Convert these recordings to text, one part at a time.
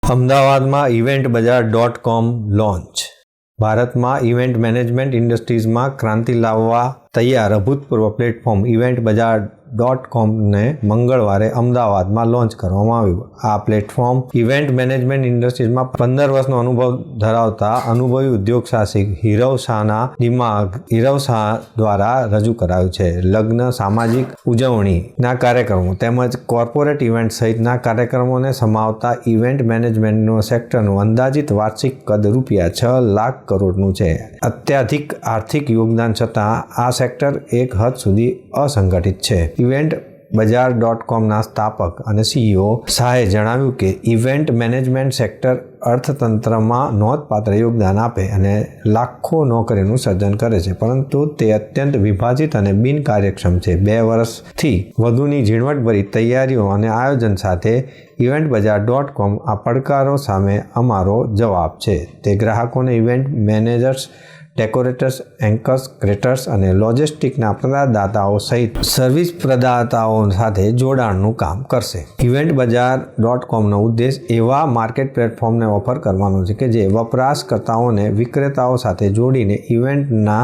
અમદાવાદમાં ઇવેન્ટ બજાર લોન્ચ. ભારતમાં ઇવેન્ટ મેનેજમેન્ટ ઇન્ડસ્ટ્રીઝમાં ક્રાંતિ લાવવા તૈયાર અભૂતપૂર્વ પ્લેટફોર્મ ઇવેન્ટ બજાર.comને મંગળવારે અમદાવાદમાં લોન્ચ કરવામાં આવ્યું. આ પ્લેટફોર્મ ઇવેન્ટ મેનેજમેન્ટ ઇન્ડસ્ટ્રીઝમાં 15 વર્ષનો અનુભવ ધરાવતા અનુભવી ઉદ્યોગ સાહસિક હિરવ શાહ દ્વારા રજૂ કરાયું છે. લગ્ન, સામાજિક ઉજવણીના કાર્યક્રમો તેમજ કોર્પોરેટ ઇવેન્ટ સહિતના કાર્યક્રમોને સમાવતા ઇવેન્ટ મેનેજમેન્ટનું સેક્ટરનું અંદાજિત વાર્ષિક કદ ₹6 લાખ કરોડનું છે. અત્યાધિક આર્થિક યોગદાન છતાં આ સેક્ટર એક હદ સુધી અસંગઠિત છે. ઇવેન્ટ બજાર.comના સ્થાપક અને CEO શાહે જણાવ્યું કે ઇવેન્ટ મેનેજમેન્ટ સેક્ટર અર્થતંત્રમાં નોંધપાત્ર યોગદાન આપે અને લાખો નોકરીનું સર્જન કરે છે, પરંતુ તે અત્યંત વિભાજિત અને બિનકાર્યક્ષમ છે. 2 વર્ષથી વધુની ઝીણવટભરી તૈયારીઓ અને આયોજન સાથે ઇવેન્ટ બજાર.com આ પડકારો સામે અમારો જવાબ છે. તે ગ્રાહકોને ઇવેન્ટ મેનેજર્સ, ડેકોરેટર્સ, એન્કર્સ, ક્રિએટર્સ અને લોજિસ્ટિકના પ્રદાતાઓ સહિત સર્વિસ પ્રદાતાઓ સાથે જોડાણનું કામ કરશે. ઇવેન્ટ બજાર.comનો ઉદ્દેશ એવા માર્કેટ પ્લેટફોર્મને ઓફર કરવાનો છે કે જે વપરાશકર્તાઓને વિક્રેતાઓ સાથે જોડીને ઇવેન્ટના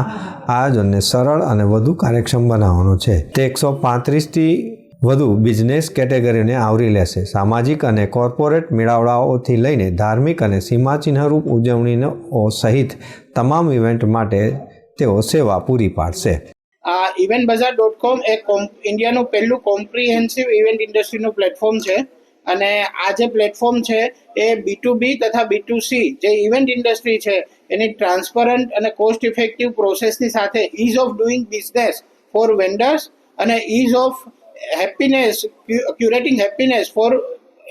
આયોજનને સરળ અને વધુ કાર્યક્ષમ બનાવવાનો છે. તે 135થી વધુ બિઝનેસ કેટેગરીને આવરી લેશે. સામાજિક અને કોર્પોરેટ મેળાવડાઓથી લઈને ધાર્મિક અને સીમાચિહ્નરૂપ ઉજવણીઓ સહિત તમામ ઇવેન્ટ માટે તેઓ સેવા પૂરી પાડશે. ઇવેન્ટ બજાર.com એ ઇન્ડિયાનું પહેલું કોમ્પ્રિહેન્સિવ ઇવેન્ટ ઇન્ડસ્ટ્રીનું પ્લેટફોર્મ છે અને આ જે પ્લેટફોર્મ છે એ B2B તથા B2C જે ઇવેન્ટ ઇન્ડસ્ટ્રી છે એની ટ્રાન્સપરન્ટ અને કોસ્ટ ઇફેક્ટિવ પ્રોસેસની સાથે ease of doing business for vendors અને ease of curating happiness for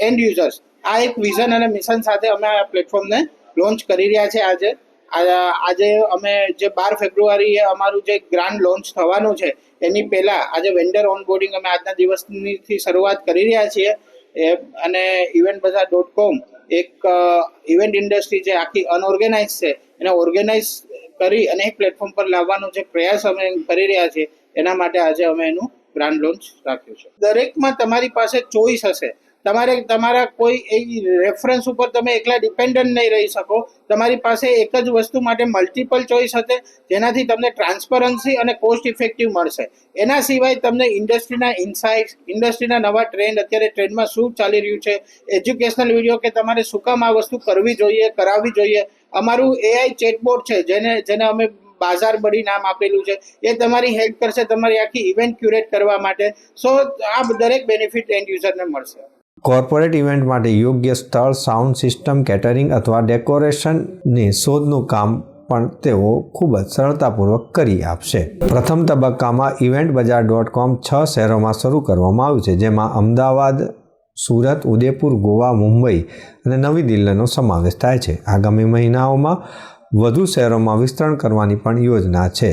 end users, આ એક વિઝન અને મિશન સાથે અમે આ પ્લેટફોર્મને લોન્ચ કરી રહ્યા છે. આજે અમે જે 12 ફેબ્રુઆરીએ અમારું જે ગ્રાન્ડ લોન્ચ થવાનું છે એની પહેલાં આજે વેન્ડર ઓનબોર્ડિંગ અમે આજના દિવસથી શરૂઆત કરી રહ્યા છીએ અને ઇવેન્ટ બજાર.com એક ઇવેન્ટ ઇન્ડસ્ટ્રી જે આખી અનઓર્ગેનાઇઝ છે એને ઓર્ગેનાઇઝ કરી અને એક પ્લેટફોર્મ પર લાવવાનો જે પ્રયાસ અમે કરી રહ્યા છીએ એના માટે આજે અમે એનું ગ્રાન્ડ લોન્ચ રાખ્યું છે. દરેકમાં તમારી પાસે ચોઈસ હશે. તમારા કોઈ એવી રેફરન્સ ઉપર તમે એકલા ડિપેન્ડન્ટ નહીં રહી શકો. તમારી પાસે એક જ વસ્તુ માટે મલ્ટિપલ ચોઈસ હશે, જેનાથી તમને ટ્રાન્સપરન્સી અને કોસ્ટ ઇફેક્ટિવ મળશે. એના સિવાય તમને ઇન્ડસ્ટ્રીના ઇન્સાઇટ્સ, ઇન્ડસ્ટ્રીના નવા ટ્રેન્ડ, અત્યારે ટ્રેન્ડમાં શું ચાલી રહ્યું છે, એજ્યુકેશનલ વિડીયો કે તમારે શું કામ આ વસ્તુ કરવી જોઈએ, કરાવવી જોઈએ. અમારું AI ચેટબોટ છે જેને અમે બાઝાર બડી નામ આપેલું છે, એ તમારી હેલ્પ કરશે તમારી આખી ઇવેન્ટ ક્યુરેટ કરવા માટે. સો આ દરેક બેનિફિટ એન્ડ યુઝરને મળશે. કોર્પોરેટ ઇવેન્ટ માટે યોગ્ય સ્થળ, સાઉન્ડ સિસ્ટમ, કેટરિંગ અથવા ડેકોરેશનની શોધનું કામ પણ તેઓ ખૂબ જ સરળતાપૂર્વક કરી આપશે. પ્રથમ તબક્કામાં ઇવેન્ટ બજાર.com 6 શહેરોમાં શરૂ કરવામાં આવ્યું છે, જેમાં અમદાવાદ, સુરત, ઉદયપુર, ગોવા, મુંબઈ અને નવી દિલ્હીનો સમાવેશ થાય છે. આગામી મહિનાઓમાં વધુ શહેરોમાં વિસ્તરણ કરવાની પણ યોજના છે.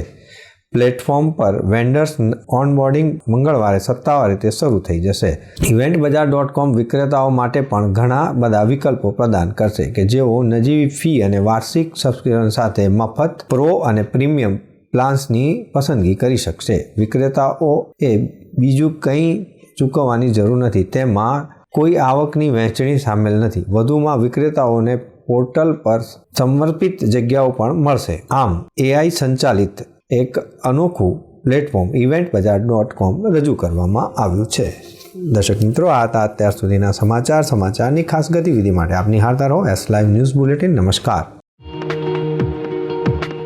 પ્લેટફોર્મ પર વેન્ડર્સ ઓનબોર્ડિંગ મંગળવારે સત્તાવાર રીતે શરૂ થઈ જશે. ઇવેન્ટ બજાર.com વિક્રેતાઓ માટે પણ ઘણા બધા વિકલ્પો પ્રદાન કરશે કે જેઓ નજીવી ફી અને વાર્ષિક સબસ્ક્રિપ્શન સાથે મફત, પ્રો અને પ્રીમિયમ પ્લાન્સની પસંદગી કરી શકશે. વિક્રેતાઓએ બીજું કંઈ ચૂકવવાની જરૂર નથી. તેમાં કોઈ આવકની વહેંચણી સામેલ નથી. વધુમાં વિક્રેતાઓને પોર્ટલ પર સમર્પિત જગ્યાઓ પણ મળશે. આમ AI સંચાલિત એક અનોખું પ્લેટફોર્મ ઇવેન્ટ બજાર.com રજૂ કરવામાં આવ્યું છે. દર્શક મિત્રો, આ હતા અત્યાર સુધીના સમાચારની ખાસ ગતિવિધિ માટે આપ નિહાળતા રહો S Live ન્યૂઝ બુલેટિન. નમસ્કાર.